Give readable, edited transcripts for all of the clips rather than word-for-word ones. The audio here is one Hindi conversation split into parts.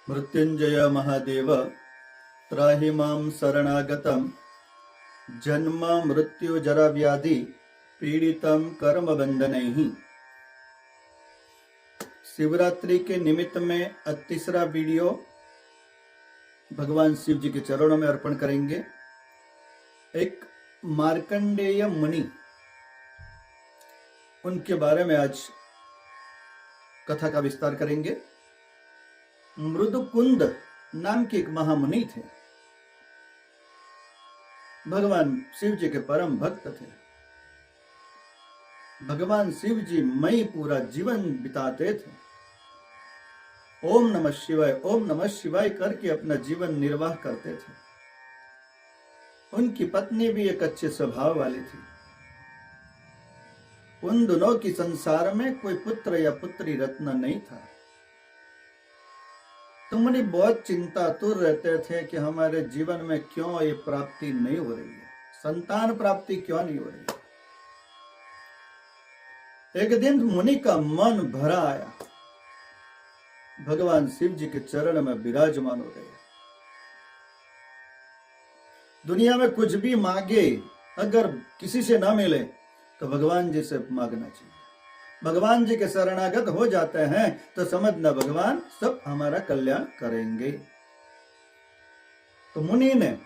मृत्युंजय महादेव त्राहि मां शरणागतं जन्म मृत्यु जरा व्याधि पीड़ितं कर्म बंधनैः। शिवरात्रि के निमित्त में तीसरा वीडियो भगवान शिव जी के चरणों में अर्पण करेंगे। एक मार्कंडेय मुनि, उनके बारे में आज कथा का विस्तार करेंगे। मृदुकुंद नाम के एक महामुनि थे। भगवान शिव जी के परम भक्त थे। भगवान शिव जी मई पूरा जीवन बिताते थे। ओम नमः शिवाय करके अपना जीवन निर्वाह करते थे। उनकी पत्नी भी एक अच्छे स्वभाव वाली थी। उन दोनों की संसार में कोई पुत्र या पुत्री रत्न नहीं था। तो मुनि बहुत चिंतातुर रहते थे कि हमारे जीवन में क्यों ये प्राप्ति नहीं हो रही है, संतान प्राप्ति क्यों नहीं हो रही है। एक दिन मुनि का मन भरा आया, भगवान शिव जी के चरण में विराजमान हो गए। दुनिया में कुछ भी मांगे, अगर किसी से ना मिले तो भगवान जी से मांगना चाहिए। भगवान जी के शरणागत हो जाते हैं तो समझना भगवान सब हमारा कल्याण करेंगे। तो मुनि ने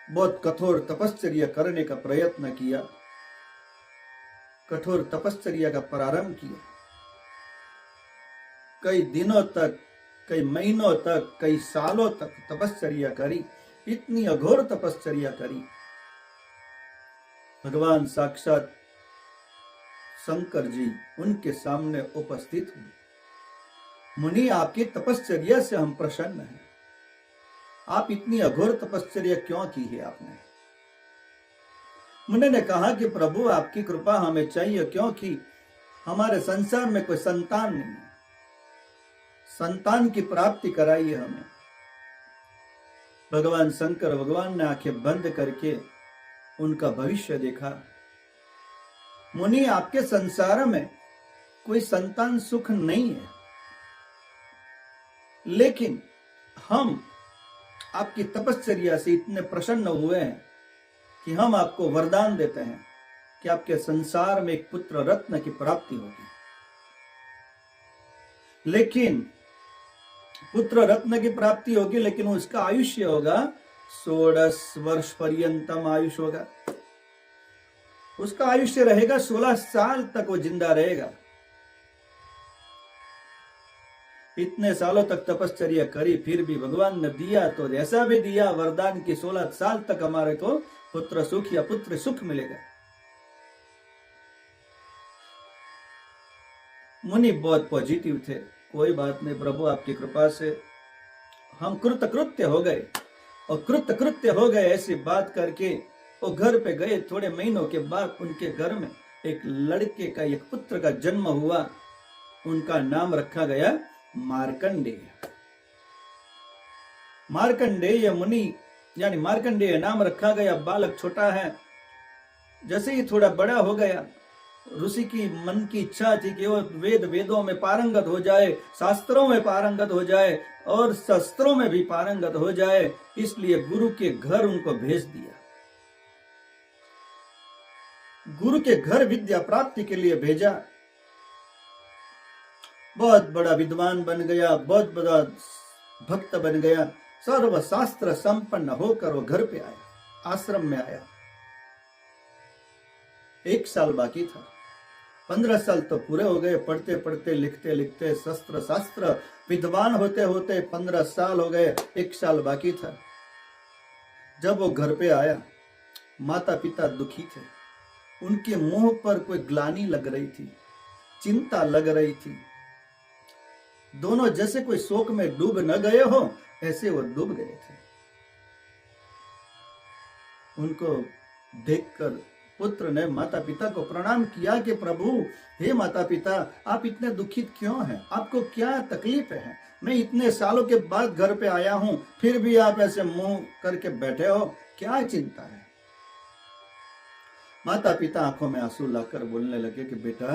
बहुत कठोर तपश्चर्या करने का प्रयत्न किया, कठोर तपश्चर्या का प्रारंभ किया। कई दिनों तक, कई महीनों तक, कई सालों तक तपश्चर्या करी। इतनी अघोर तपश्चर्या करी। भगवान साक्षात शंकर जी उनके सामने उपस्थित हुए। मुनि, आपकी तपश्चर्या से हम प्रसन्न हैं। आप इतनी अघोर तपश्चर्या क्यों की है आपने? मुनि ने कहा कि प्रभु आपकी कृपा हमें चाहिए, क्योंकि हमारे संसार में कोई संतान नहीं है। संतान की प्राप्ति कराइए हमें। भगवान शंकर भगवान ने आंखें बंद करके उनका भविष्य देखा। मुनि, आपके संसार में कोई संतान सुख नहीं है, लेकिन हम आपकी तपश्चर्या से इतने प्रसन्न हुए हैं कि हम आपको वरदान देते हैं कि आपके संसार में एक पुत्र रत्न की प्राप्ति होगी। लेकिन पुत्र रत्न की प्राप्ति होगी, लेकिन उसका आयुष्य होगा 16 वर्ष पर्यंतम आयुष होगा। उसका आयुष्य रहेगा 16 साल तक वो जिंदा रहेगा। इतने सालों तक तपश्चर्या करी, फिर भी भगवान ने दिया तो ऐसा भी दिया वरदान की 16 साल तक हमारे को पुत्र सुख या पुत्र सुख मिलेगा। मुनि बहुत पॉजिटिव थे। कोई बात नहीं प्रभु, आपकी कृपा से हम कृतकृत्य हो गए। और कृतकृत्य हो गए ऐसी बात करके वो घर पे गए। थोड़े महीनों के बाद उनके घर में एक लड़के का, एक पुत्र का जन्म हुआ। उनका नाम रखा गया मार्कंडेय। मार्कंडेय मुनि यानी मार्कंडेय नाम रखा गया। बालक छोटा है। जैसे ही थोड़ा बड़ा हो गया, ऋषि की मन की इच्छा थी कि वो वेदों में पारंगत हो जाए, शास्त्रों में पारंगत हो जाए और शस्त्रों में भी पारंगत हो जाए। इसलिए गुरु के घर उनको भेज दिया। गुरु के घर विद्या प्राप्ति के लिए भेजा। बहुत बड़ा विद्वान बन गया, बहुत बड़ा भक्त बन गया। सर्वशास्त्र संपन्न होकर वो घर पे आया, आश्रम में आया। 1 साल बाकी था। 15 साल तो पूरे हो गए। पढ़ते पढ़ते, लिखते लिखते, शस्त्र शास्त्र विद्वान होते होते 15 साल हो गए। 1 साल बाकी था। जब वो घर पे आया, माता पिता दुखी थे। उनके मुंह पर कोई ग्लानि लग रही थी, चिंता लग रही थी। दोनों जैसे कोई शोक में डूब न गए हो, ऐसे वो डूब गए थे। उनको देखकर पुत्र ने माता पिता को प्रणाम किया कि प्रभु, हे माता पिता, आप इतने दुखित क्यों हैं? आपको क्या तकलीफ है? मैं इतने सालों के बाद घर पे आया हूं, फिर भी आप ऐसे मुंह करके बैठे हो, क्या चिंता है? माता पिता आंखों में आंसू लाकर बोलने लगे कि बेटा,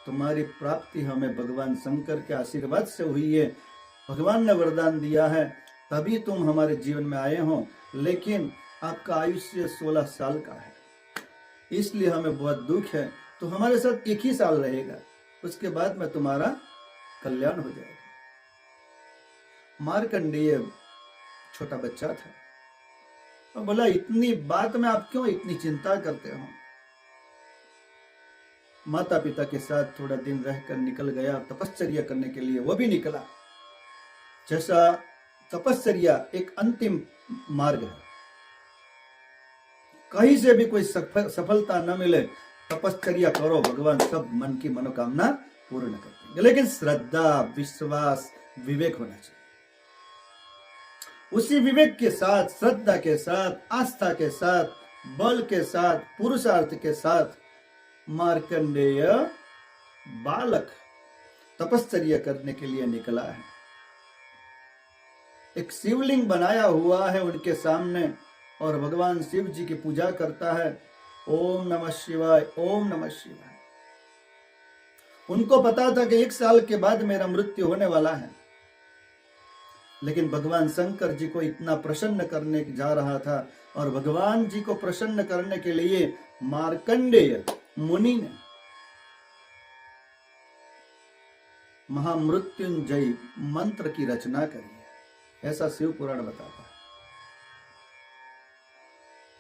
तुम्हारी प्राप्ति हमें भगवान शंकर के आशीर्वाद से हुई है। भगवान ने वरदान दिया है तभी तुम हमारे जीवन में आए हो, लेकिन आपका आयुष्य 16 साल का है, इसलिए हमें बहुत दुख है। तो हमारे साथ 1 ही साल रहेगा, उसके बाद में तुम्हारा कल्याण हो जाएगा। मार्कंडेय छोटा बच्चा था और बोला, इतनी बात में आप क्यों इतनी चिंता करते हो? माता पिता के साथ थोड़ा दिन रहकर निकल गया तपश्चर्या करने के लिए। वो भी निकला, जैसा तपश्चर्या एक अंतिम मार्ग है, कहीं से भी कोई सफलता न मिले, तपश्चर्या करो, भगवान सब मन की मनोकामना पूर्ण कर देंगे। लेकिन श्रद्धा, विश्वास, विवेक होना चाहिए। उसी विवेक के साथ, श्रद्धा के साथ, आस्था के साथ, बल के साथ, पुरुषार्थ के साथ मार्कंडेय बालक तपश्चर्या करने के लिए निकला है। एक शिवलिंग बनाया हुआ है उनके सामने और भगवान शिव जी की पूजा करता है। ओम नमः शिवाय, ओम नमः शिवाय। उनको पता था कि 1 साल के बाद मेरा मृत्यु होने वाला है, लेकिन भगवान शंकर जी को इतना प्रसन्न करने जा रहा था और भगवान जी को प्रसन्न करने के लिए मार्कंडेय मुनि ने महामृत्युंजय मंत्र की रचना करी है, ऐसा शिव पुराण बताता है।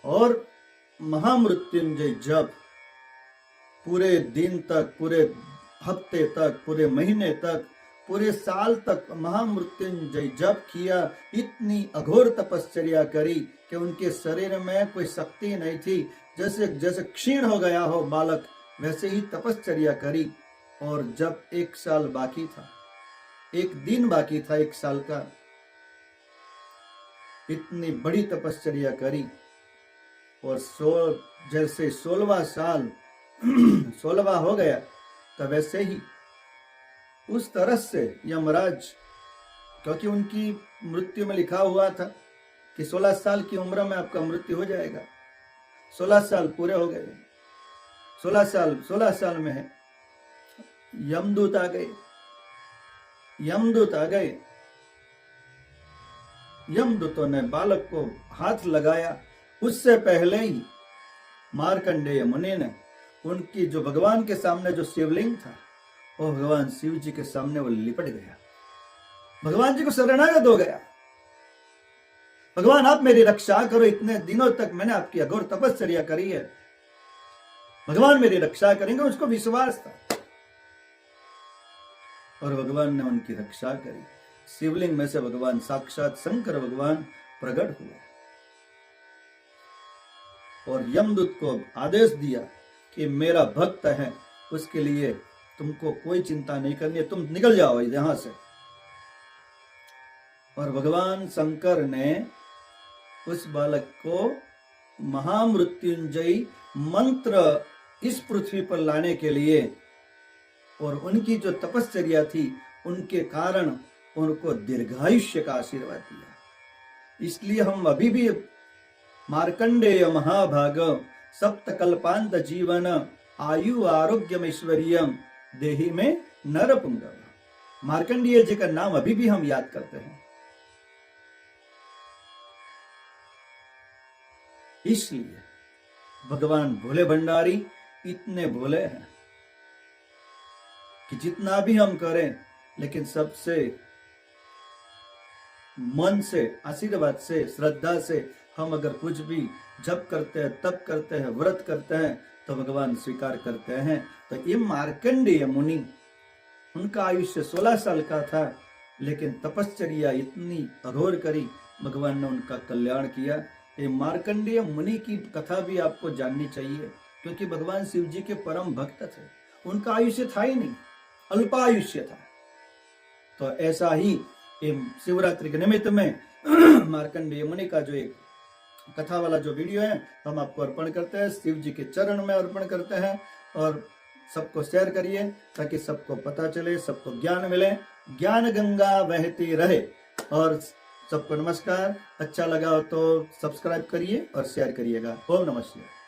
और महामृत्युंजय जप पूरे दिन तक, पूरे हफ्ते तक, पूरे महीने तक, पूरे साल तक महामृत्युंजय जप किया। इतनी अघोर तपश्चर्या करी कि उनके शरीर में कोई शक्ति नहीं थी, जैसे क्षीण हो गया हो बालक, वैसे ही तपश्चर्या करी। और जब 1 साल बाकी था, 1 दिन बाकी था 1 साल का, इतनी बड़ी तपश्चर्या करी। और जैसे 16वां साल 16वां हो गया, तब वैसे ही उस तरह से यमराज, क्योंकि उनकी मृत्यु में लिखा हुआ था कि 16 साल की उम्र में आपका मृत्यु हो जाएगा। 16 साल पूरे हो गए, 16 साल में है। यमदूत आ गए, यमदूतों ने बालक को हाथ लगाया। उससे पहले ही मार्कंडेय मुनि ने उनकी जो भगवान के सामने जो शिवलिंग था, वो भगवान शिव जी के सामने वो लिपट गया, भगवान जी को शरणागत हो गया। भगवान आप मेरी रक्षा करो, इतने दिनों तक मैंने आपकी अघोर तपश्चर्या करी है, भगवान मेरी रक्षा करेंगे, उसको विश्वास था। और भगवान ने उनकी रक्षा करी। शिवलिंग में से भगवान साक्षात शंकर भगवान प्रकट हुए और यमदूत को आदेश दिया कि मेरा भक्त है, उसके लिए तुमको कोई चिंता नहीं करनी है, तुम निकल जाओ यहां से। और भगवान शंकर ने उस बालक को महामृत्युंजयी मंत्र इस पृथ्वी पर लाने के लिए और उनकी जो तपश्चर्या थी उनके कारण उनको दीर्घायुष्य का आशीर्वाद दिया। इसलिए हम अभी भी मार्कंडेय महाभाग सप्तकल्पांत जीवन आयु आरोग्यम ऐश्वर्यम देहि में नरपुंगव, मार्कंडेय जी का नाम अभी भी हम याद करते हैं। इसलिए भगवान भोले भंडारी इतने भोले हैं कि जितना भी हम करें, लेकिन सबसे मन से, आशीर्वाद से, श्रद्धा से हम अगर कुछ भी जप करते हैं, तप करते हैं, व्रत करते हैं, तो भगवान स्वीकार करते हैं। तो ये मार्कंडेय मुनि, उनका आयुष्य 16 साल का था, लेकिन तपश्चर्या इतनी अघोर करी, भगवान ने उनका कल्याण किया। ये मार्कंडेय मुनि की कथा भी आपको जाननी चाहिए, क्योंकि भगवान शिव जी के परम भक्त थे, उनका आयुष्य था ही नहीं, अल्पायुष्य था। तो ऐसा ही शिवरात्रि के निमित्त में मार्कंडेय मुनि का जो एक कथा वाला जो वीडियो है हम आपको अर्पण करते हैं, शिव जी के चरण में अर्पण करते हैं। और सबको शेयर करिए ताकि सबको पता चले, सबको ज्ञान मिले, ज्ञान गंगा बहती रहे। और सबको नमस्कार। अच्छा लगा हो तो सब्सक्राइब करिए और शेयर करिएगा। ओम नमः शिवाय।